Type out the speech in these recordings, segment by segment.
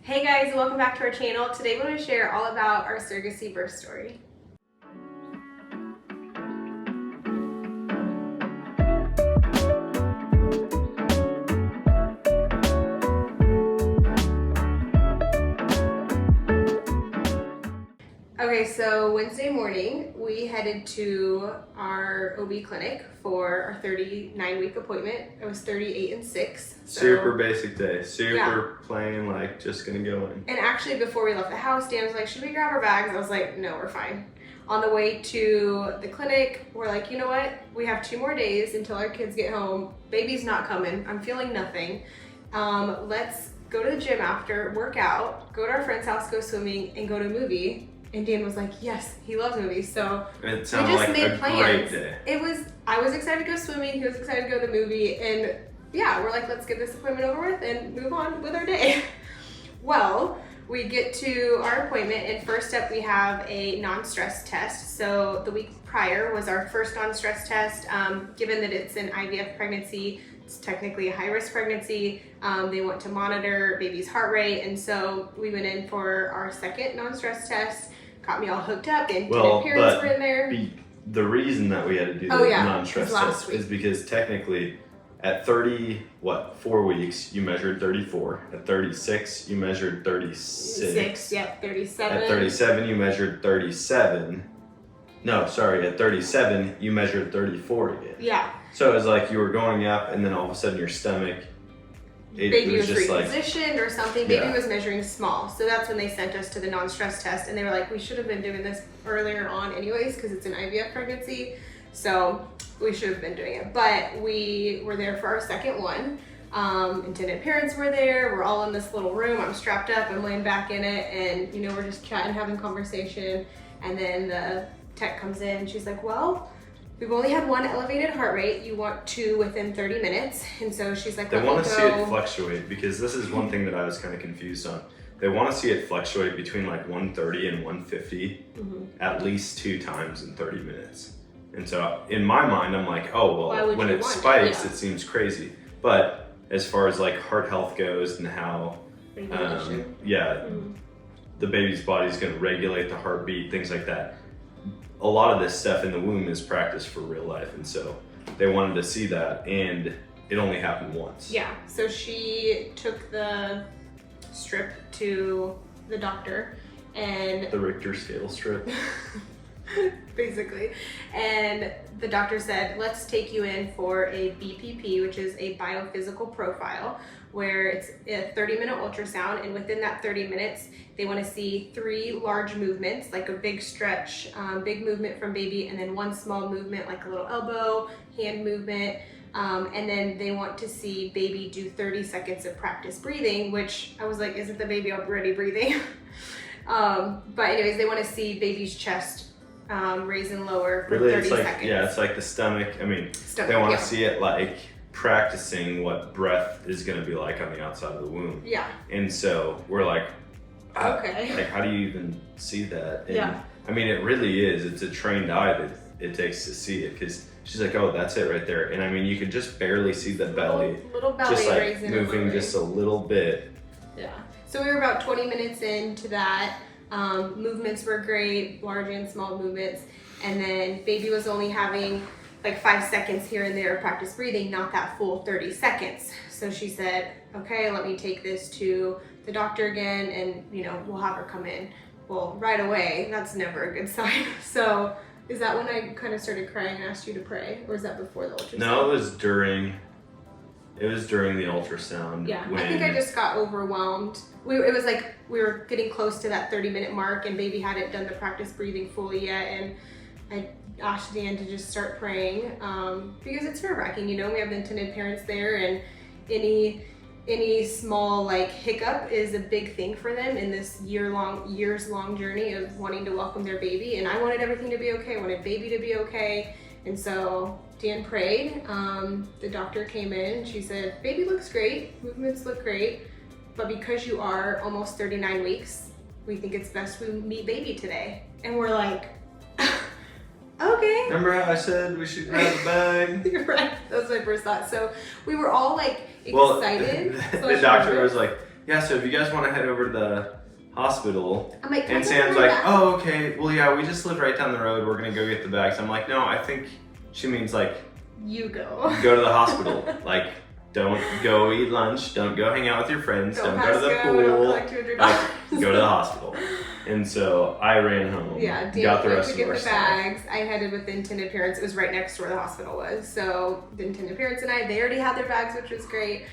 Hey guys, welcome back to our channel. Today we're going to share all about our surrogacy birth story. Okay, so Wednesday morning we headed to our OB clinic for our 39-week appointment. It was 38 and 6. So, super basic day, super plain, like just gonna go in. And actually before we left the house, Dan was like, should we grab our bags? I was like, no, we're fine. On the way to the clinic, we're like, you know what? We have 2 more days until our kids get home. Baby's not coming. I'm feeling nothing. Let's go to the gym after, work out, go to our friend's house, go swimming, and go to a movie. And Dan was like, yes, he loves movies. So it sounded like a great day. I was excited to go swimming, he was excited to go to the movie, and yeah, we're like, let's get this appointment over with and move on with our day. Well, we get to our appointment, and first up we have a non-stress test. So the week prior was our first non-stress test. Given that it's an IVF pregnancy, it's technically a high-risk pregnancy. They want to monitor baby's heart rate, and so we went in for our second non-stress test. Got me all hooked up, and parents were in there. The reason that we had to do the non-stress test is because technically at 4 weeks, you measured 34. At 36, you measured 36. Yep, 37. At 37, you measured 37. No, sorry, at 37, you measured 34 again. Yeah. So it was like you were going up, and then all of a sudden your stomach, Baby was repositioned or something. Baby was measuring small. So that's when they sent us to the non-stress test, and they were like, we should have been doing this earlier on anyways because it's an IVF pregnancy. So we should have been doing it. But we were there for our second one. Intended parents were there. We're all in this little room. I'm strapped up. I'm laying back in it, and we're just chatting, having conversation. And then the tech comes in, and she's like, well, we've only had 1 elevated heart rate. You want 2 within 30 minutes. And so she's like, they want to see it fluctuate, because this is one thing that I was kind of confused on. They want to see it fluctuate between like 130 and 150 at least 2 times in 30 minutes. And so in my mind, I'm like, oh, well, when it spikes, it seems crazy. But as far as like heart health goes and how, the baby's body is going to regulate the heartbeat, things like that. A lot of this stuff in the womb is practice for real life, and so they wanted to see that, and it only happened once. Yeah, so she took the strip to the doctor, and the Richter scale strip. Basically, and the doctor said, let's take you in for a BPP, which is a biophysical profile, where it's a 30-minute ultrasound, and within that 30 minutes, they want to see 3 large movements, like a big stretch, big movement from baby, and then 1 small movement, like a little elbow, hand movement, and then they want to see baby do 30 seconds of practice breathing, which I was like, isn't the baby already breathing? But anyways, they want to see baby's chest raise and lower for 30 seconds. Yeah, it's like the stomach. I mean, they want to see it like practicing what breath is going to be like on the outside of the womb. Yeah. And so we're like, okay. Like, how do you even see that? And, yeah. I mean, it really is. It's a trained eye that it takes to see it, because she's like, oh, that's it right there. And I mean, you can just barely see the belly. Little belly just like raising moving just a little bit. Yeah. So we were about 20 minutes into that. Movements were great, large and small movements. And then baby was only having like 5 seconds here and there of practice breathing, not that full 30 seconds. So she said, okay, let me take this to the doctor again, and we'll have her come in. Well, right away, that's never a good sign. So is that when I kind of started crying and asked you to pray, or is that before the ultrasound? No, it was during the ultrasound. Yeah, I think I just got overwhelmed. It was like we were getting close to that 30-minute mark, and baby hadn't done the practice breathing fully yet, and I asked Dan to just start praying, because it's nerve-wracking, we have the intended parents there, and any small like hiccup is a big thing for them in this years long journey of wanting to welcome their baby. And I wanted everything to be okay, I wanted baby to be okay. And so Dan prayed, the doctor came in, and she said, baby looks great, movements look great, but because you are almost 39 weeks, we think it's best we meet baby today. And we're like, okay. Remember how I said we should grab a bag? Right, that was my first thought. So we were all like excited. The doctor was like, yeah, so if you guys want to head over to the hospital. I'm like, and Sam's like, oh, okay, well, yeah, we just live right down the road. We're going to go get the bags. I'm like, no, I think she means like, you go. Go to the hospital. Like, don't go eat lunch. Don't go hang out with your friends. Don't go to the pool. Like, go to the hospital. And so I ran home. Yeah, got the rest of our the bags. I headed with the intended parents. It was right next to where the hospital was. So the intended parents and they already had their bags, which was great.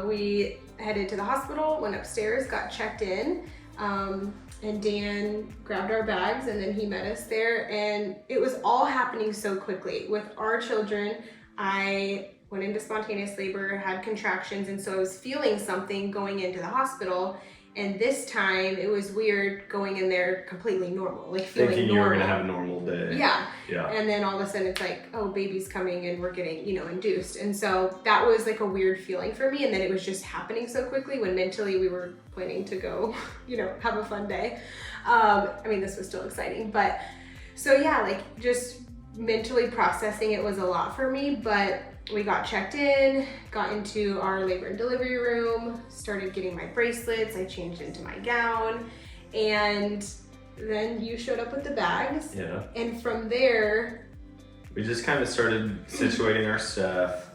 We headed to the hospital, went upstairs, got checked in. And Dan grabbed our bags and then he met us there, and it was all happening so quickly. With our children, I went into spontaneous labor, had contractions, and so I was feeling something going into the hospital. And this time it was weird going in there completely normal, like feeling thinking normal. You were gonna have a normal day. Yeah. Yeah. And then all of a sudden it's like, oh, baby's coming and we're getting, induced. And so that was like a weird feeling for me. And then it was just happening so quickly when mentally we were planning to go, have a fun day. This was still exciting, but so yeah, like just mentally processing it was a lot for me, but we got checked in, got into our labor and delivery room, started getting my bracelets, I changed into my gown, and then you showed up with the bags. Yeah. And from there, we just kind of started situating our stuff.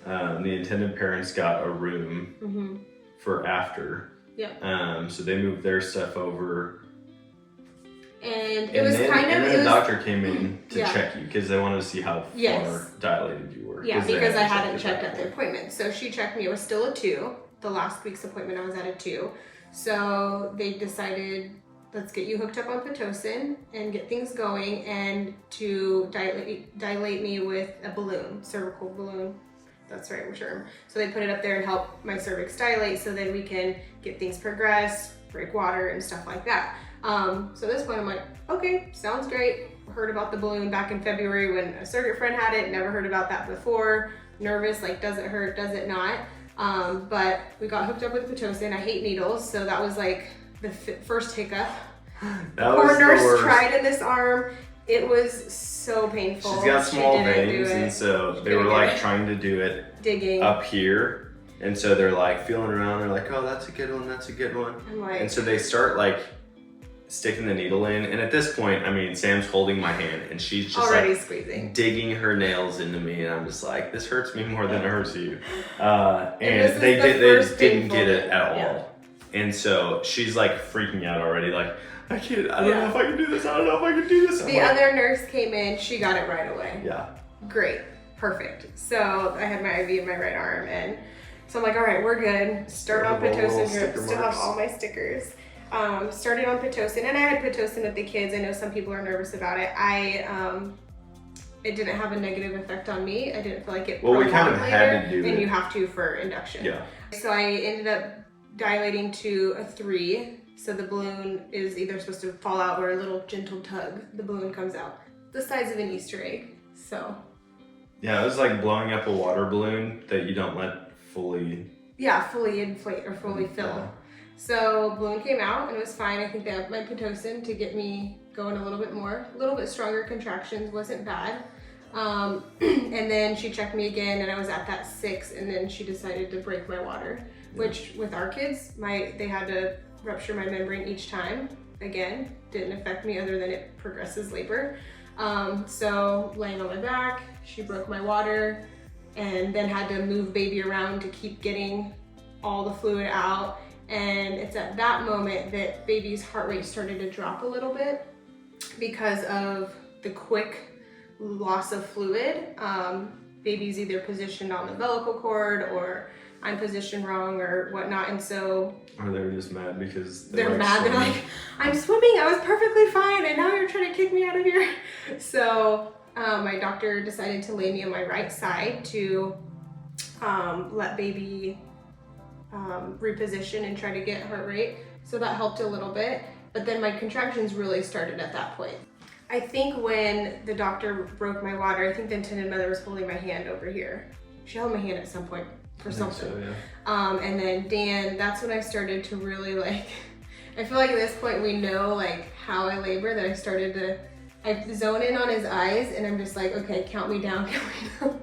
The intended parents got a room for after. Yeah. So they moved their stuff over. And the doctor came in to check you because they wanted to see how far dilated you were. Yeah, because I hadn't checked at the appointment. So she checked me. It was still a 2. The last week's appointment, I was at a 2. So they decided, let's get you hooked up on Pitocin and get things going, and to dilate me with a balloon, cervical balloon. That's right, term. So they put it up there and help my cervix dilate so then we can get things progressed, break water and stuff like that. So at this point I'm like, okay, sounds great. Heard about the balloon back in February when a surrogate friend had it, never heard about that before. Nervous, like, does it hurt, does it not? But we got hooked up with Pitocin. I hate needles, so that was like the first hiccup. Poor nurse tried in this arm. It was so painful. She's got small veins, and so they were like trying to do it digging up here. And so they're like feeling around. They're like, oh, that's a good one. That's a good one. And so they start like sticking the needle in. And at this point, Sam's holding my hand and she's just already like squeezing, digging her nails into me. And I'm just like, this hurts me more than it hurts you. And they didn't get it at all. Yeah. And so she's like freaking out already. Like, I don't know if I can do this. I don't know if I can do this. The other nurse came in. She got it right away. Yeah. Great. Perfect. So I had my IV in my right arm, and so I'm like, all right, we're good. Start on Pitocin. Still have all my stickers. Started on Pitocin, and I had Pitocin with the kids. I know some people are nervous about it. It didn't have a negative effect on me. I didn't feel like it. Well, we kind of had to do it. And you have to for induction. Yeah. So I ended up dilating to a 3. So the balloon is either supposed to fall out or a little gentle tug. The balloon comes out. The size of an Easter egg. So. Yeah, it was like blowing up a water balloon that you don't let fully. Yeah, fully inflate or fully fill. Yeah. So balloon came out and it was fine. I think they have my Pitocin to get me going a little bit more. A little bit stronger contractions, wasn't bad. And then she checked me again and I was at that 6, and then she decided to break my water, which with our kids, they had to rupture my membrane each time. Again, didn't affect me other than it progresses labor. So laying on my back, she broke my water and then had to move baby around to keep getting all the fluid out. And it's at that moment that baby's heart rate started to drop a little bit because of the quick loss of fluid. Baby's either positioned on the umbilical cord or I'm positioned wrong or whatnot, and so. Or they're just mad because they're mad. They're like, I'm swimming, I was perfectly fine, and now you're trying to kick me out of here. So my doctor decided to lay me on my right side to let baby reposition and try to get heart rate. So that helped a little bit, but then my contractions really started at that point. I think when the doctor broke my water, I think the intended mother was holding my hand over here. She held my hand at some point for something. So, yeah. And then Dan, that's when I started to really I feel like at this point we know how I labor, that I zone in on his eyes and I'm just like, okay, count me down, count me down.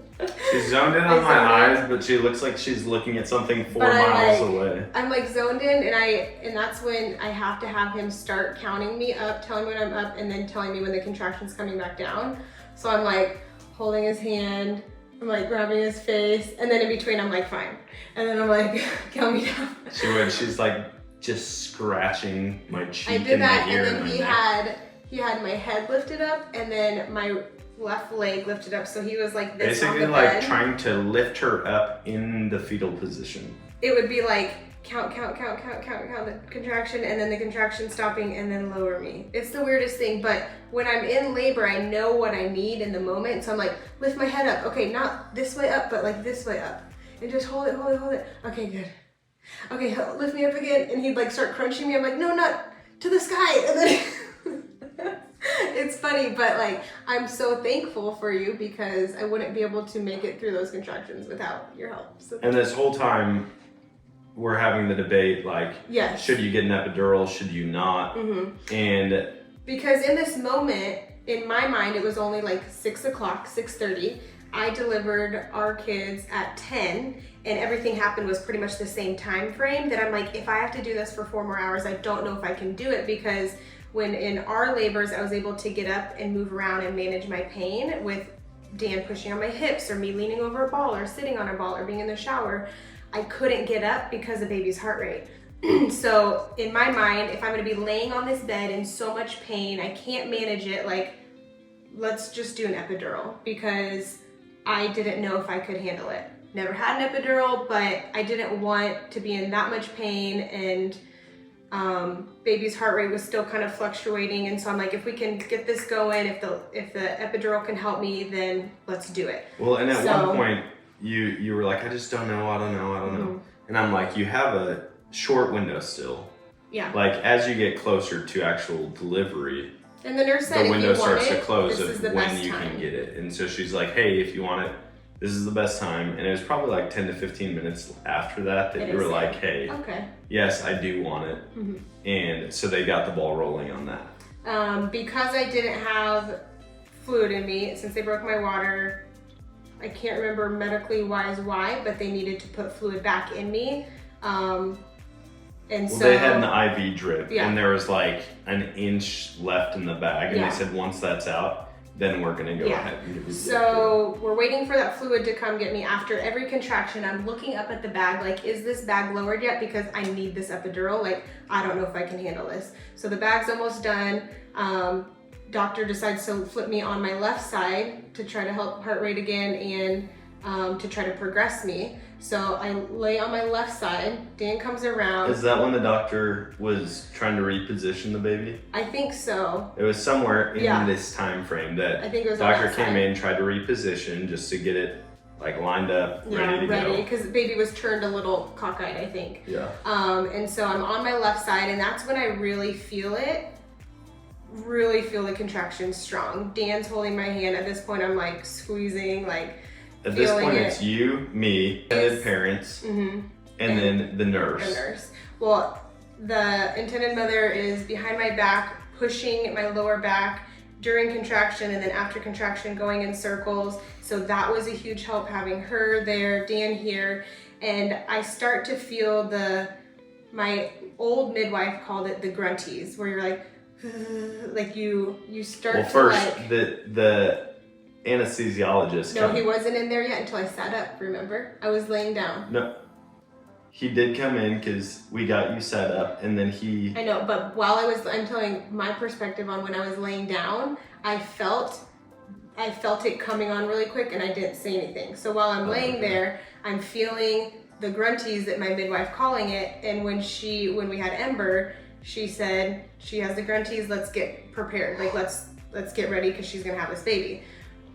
She's zoned in on my eyes, but she looks like she's looking at something 4 miles away. I'm like zoned in, and that's when I have to have him start counting me up, telling me when I'm up, and then telling me when the contraction's coming back down. So I'm like holding his hand, I'm like grabbing his face, and then in between I'm like, fine. And then I'm like, count me down. She's like just scratching my cheek I did that, ear and then he had my head lifted up, and then my left leg lifted up, so he was like this basically on the like bed. trying to lift her up in the fetal position. It would be like count the contraction, and then the contraction stopping, and then lower me. It's the weirdest thing, but when I'm in labor, I know what I need in the moment, so I'm like, lift my head up. Okay, not this way up, but like this way up. And just hold it. Okay, good. Okay, lift me up again. And he'd like start crunching me. I'm like, no, not to the sky. And then it's funny, but like, I'm so thankful for you because I wouldn't be able to make it through those contractions without your help. So and this whole time, we're having the debate, like, yes. Should you get an epidural? Should you not? Mm-hmm. And because in this moment, in my mind, it was only like 6 o'clock, 6:30. I delivered our kids at 10, and everything happened was pretty much the same time frame that I'm like, if I have to do this for 4 more hours, I don't know if I can do it, because when in our labors, I was able to get up and move around and manage my pain with Dan pushing on my hips, or me leaning over a ball, or sitting on a ball, or being in the shower. I couldn't get up because of baby's heart rate. So in my mind, if I'm gonna be laying on this bed in so much pain, I can't manage it, like, let's just do an epidural, because I didn't know if I could handle it. Never had an epidural, but I didn't want to be in that much pain, and baby's heart rate was still kind of fluctuating, and so I'm like, if we can get this going, if the epidural can help me, then let's do it. Well, and at one point, you were like, I just don't know, I don't know. And I'm like, you have a short window still. Yeah. Like, as you get closer to actual delivery, and the nurse said, the window starts to close of when you can get it. And so she's like, hey, if you want it, this is the best time. And it was probably like 10 to 15 minutes after that you were like, hey, okay, yes, I do want it. And so they got the ball rolling on that. Because I didn't have fluid in me, since they broke my water, I can't remember medically wise why, but they needed to put fluid back in me. And well, so they had an IV drip, yeah. and there was like an inch left in the bag, and yeah. they said once that's out, then we're gonna go yeah. ahead and do the So we're waiting for that fluid to come get me. After every contraction, I'm looking up at the bag, like, is this bag lowered yet? Because I need this epidural. Like, I don't know if I can handle this. So the bag's almost done. Doctor decides to flip me on my left side to try to help heart rate again, and to try to progress me. So I lay on my left side. Dan comes around. Is that when the doctor was trying to reposition the baby? I think so. It was somewhere in this time frame that I think it was doctor came in, tried to reposition just to get it like lined up, ready to go. Because the baby was turned a little cockeyed, I think. Yeah. And so I'm on my left side, and that's when I really feel it. Really feel the contractions strong. Dan's holding my hand. At this point, I'm like squeezing, like. At this point, it's you, me, intended parents, and then the nurse. The nurse. Well, the intended mother is behind my back, pushing my lower back during contraction, and then after contraction, going in circles. So that was a huge help, having her there, Dan here, and I start to feel my old midwife called it the grunties, where you're like you start to first, like. the anesthesiologist. No, he wasn't in there yet until I sat up, remember? I was laying down. No. He did come in because we got you set up, and then he... I know, but while I'm telling my perspective on when I was laying down, I felt it coming on really quick, and I didn't say anything. So while I'm laying there, I'm feeling the grunties that my midwife calling it, and when we had Ember, she said, she has the grunties, let's get prepared. Like, let's get ready because she's gonna have this baby.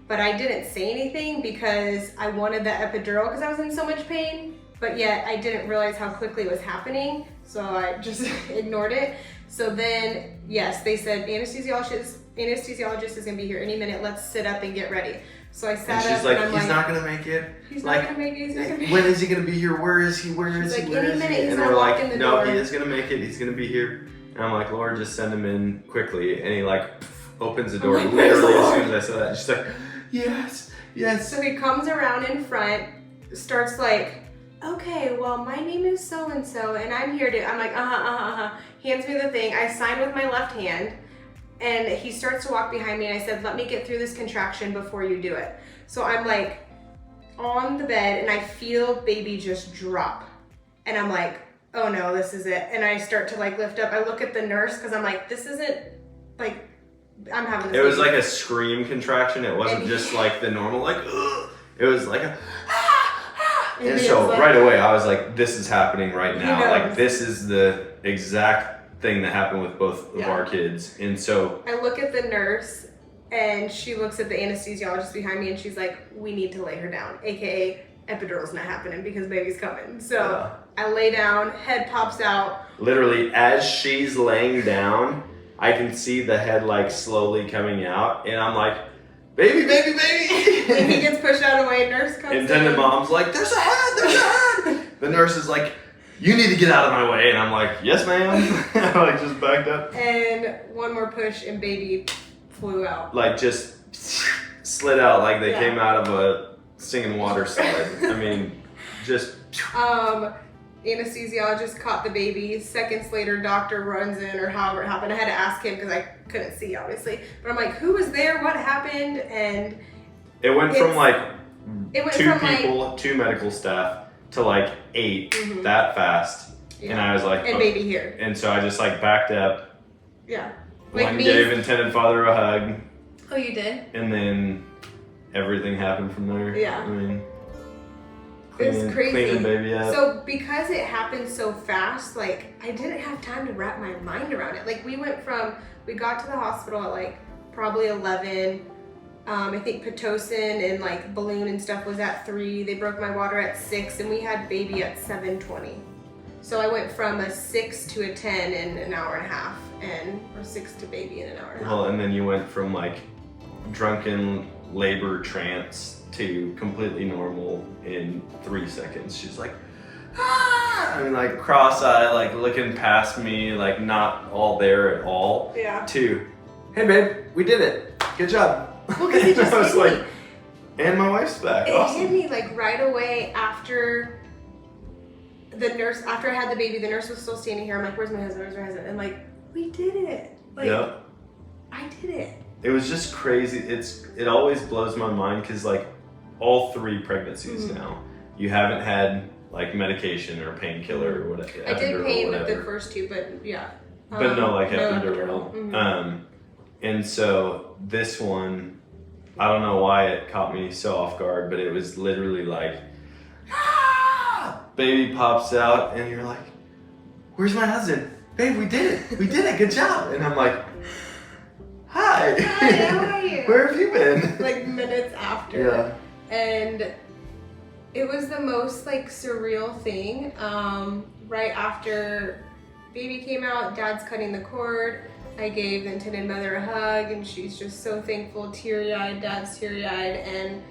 But I didn't say anything because I wanted that epidural because I was in so much pain, but yet I didn't realize how quickly it was happening, so I just ignored it. So then, yes, they said anesthesiologist is gonna be here any minute, let's sit up and get ready. So I sat up, she's like, and I'm he's not gonna make it. He's not gonna make it, he's not gonna make it. When is he gonna be here? Where is he? Where is he? Like, Where any is minute he? he's And gonna we're walk like, in the no, door. he is gonna make it. He's gonna be here. And I'm like, Laura, just send him in quickly. And he like opens the door literally as soon as I said that. And she's like, yes. Yes. So he comes around in front, starts like, okay, well, my name is so-and-so, and I'm here to, I'm like, hands me the thing. I sign with my left hand, and he starts to walk behind me, and I said, let me get through this contraction before you do it. So I'm like on the bed, and I feel baby just drop. And I'm like, oh no, this is it. And I start to like lift up. I look at the nurse, because I'm like, this isn't, like, I'm having this It was baby. like a scream contraction. It wasn't just like the normal, like, ugh. It was like a, and so like, right away I was like, this is happening right now. knows. Like, this is the exact thing that happened with both of our kids. And so I look at the nurse, and she looks at the anesthesiologist behind me, and she's like, we need to lay her down, aka epidural's not happening because baby's coming. So I lay down, head pops out. Literally, as she's laying down, I can see the head like slowly coming out, and I'm like, baby, baby, baby. And he gets pushed out of the way, nurse comes in. Intended mom's like, there's a head, there's a head. The nurse is like, you need to get out of my way. And I'm like, yes, ma'am. I like just backed up. And one more push, and baby flew out. Like just slid out like they came out of a singing water slide. I mean, just. Anesthesiologist caught the baby. Seconds later, doctor runs in, or however it happened. I had to ask him because I couldn't see, obviously. But I'm like, who was there? What happened? And it went from like two people, like, 2 medical staff, to like 8 that fast. Yeah. And I was like, and baby here. And so I just like backed up. Yeah. Like gave intended father a hug. Oh, you did? And then everything happened from there. Yeah. I mean, it's crazy. Cleaning baby up. So because it happened so fast, like I didn't have time to wrap my mind around it. Like we got to the hospital at like probably 11. I think Pitocin and like balloon and stuff was at 3. They broke my water at 6, and we had baby at 7:20. So I went from a 6 to a 10 in an hour and a half, or 6 to baby in an hour and a half. Well, and then you went from like drunken labor trance to completely normal in 3 seconds. She's like, ah! I mean, like cross-eyed, like looking past me, like not all there at all. Yeah. To, hey babe, we did it. Good job. Well, because it just I was hit like, me. and my wife's back. It Awesome. hit me like right away after the nurse. After I had the baby, the nurse was still standing here. I'm like, where's my husband? Where's my husband? And like, we did it. Like, yep. I did it. It was just crazy. It always blows my mind because like all 3 pregnancies now, you haven't had like medication or painkiller or whatever. I did pain with the first 2, but yeah. But no, like no epidural. And so this one, I don't know why it caught me so off guard, but it was literally like, ah! Baby pops out, and you're like, where's my husband? Babe, we did it. We did it. Good job. And I'm like, hi. Hi, how are you? Where have you been? Like minutes after. Yeah. And it was the most like surreal thing. Right after baby came out, dad's cutting the cord. I gave the intended mother a hug, and she's just so thankful, teary-eyed, dad's teary-eyed, and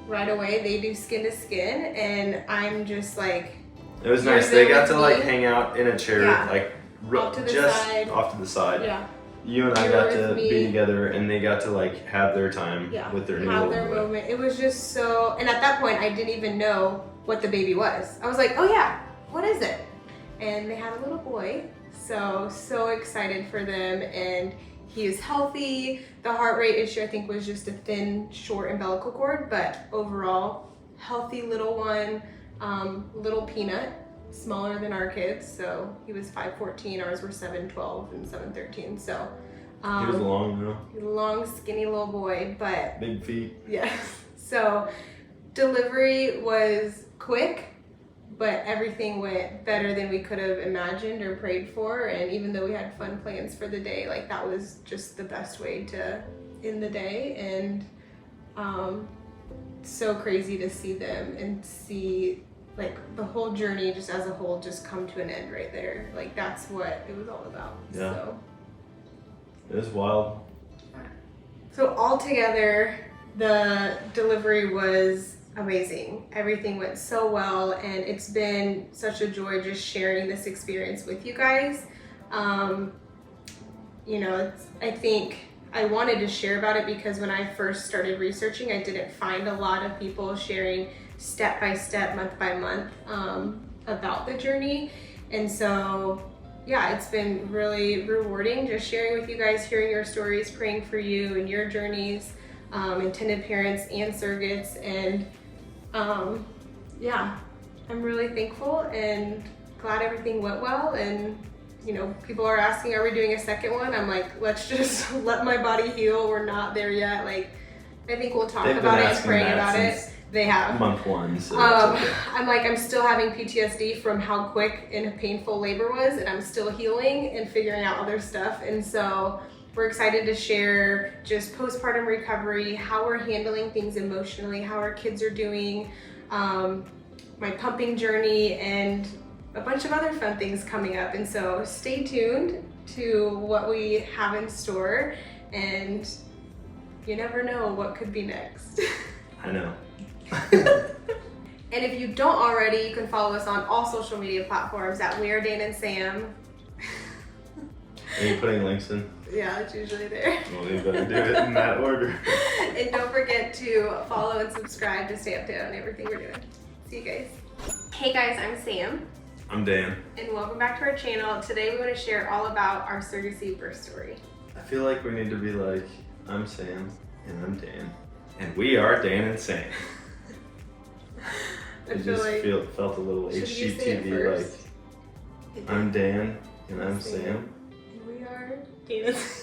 right away they do skin to skin, and I'm just like, it was nice. They got to like hang out in a chair, like off to the just side. off to the side. Yeah. You and I got to be together, and they got to like have their time with their new have little their boy. moment. It was just so, and at that point I didn't even know what the baby was. I was like, oh yeah, what is it? And they had a little boy. So excited for them, and he is healthy. The heart rate issue I think was just a thin, short umbilical cord, but overall, healthy little one, little peanut, smaller than our kids. So he was 5'14", ours were 7'12" and 7'13". So he was long though. Long, skinny little boy, but big feet. Yes. So delivery was quick, but everything went better than we could have imagined or prayed for. And even though we had fun plans for the day, like that was just the best way to end the day. And so crazy to see them and see like the whole journey just as a whole just come to an end right there. Like that's what it was all about. Yeah. So. It was wild. So altogether, the delivery was amazing. Everything went so well, and it's been such a joy just sharing this experience with you guys. You know, I think I wanted to share about it because when I first started researching, I didn't find a lot of people sharing step by step, month by month about the journey. And so, yeah, it's been really rewarding just sharing with you guys, hearing your stories, praying for you and your journeys, intended parents and surrogates. And yeah, I'm really thankful and glad everything went well. And you know, people are asking, are we doing a second one? I'm like, let's just let my body heal. We're not there yet. Like, I think we'll talk about it and pray about it. They have. Month 1. So I'm like, I'm still having PTSD from how quick and painful labor was, and I'm still healing and figuring out other stuff. And so we're excited to share just postpartum recovery, how we're handling things emotionally, how our kids are doing, my pumping journey, and a bunch of other fun things coming up. And so stay tuned to what we have in store, and you never know what could be next. I know. And if you don't already, you can follow us on all social media platforms at We Are Dan and Sam. Are you putting links in? Yeah, it's usually there. Well, you better do it in that order. And don't forget to follow and subscribe to stay up to date on everything we're doing. See you guys. Hey guys, I'm Sam. I'm Dan. And welcome back to our channel. Today we want to share all about our surrogacy birth story. I feel like we need to be like, I'm Sam and I'm Dan. And we are Dan and Sam. I It feel just like, felt a little should you say it HGTV like, first? I'm Dan and I'm Sam. And we are Dan and Sam.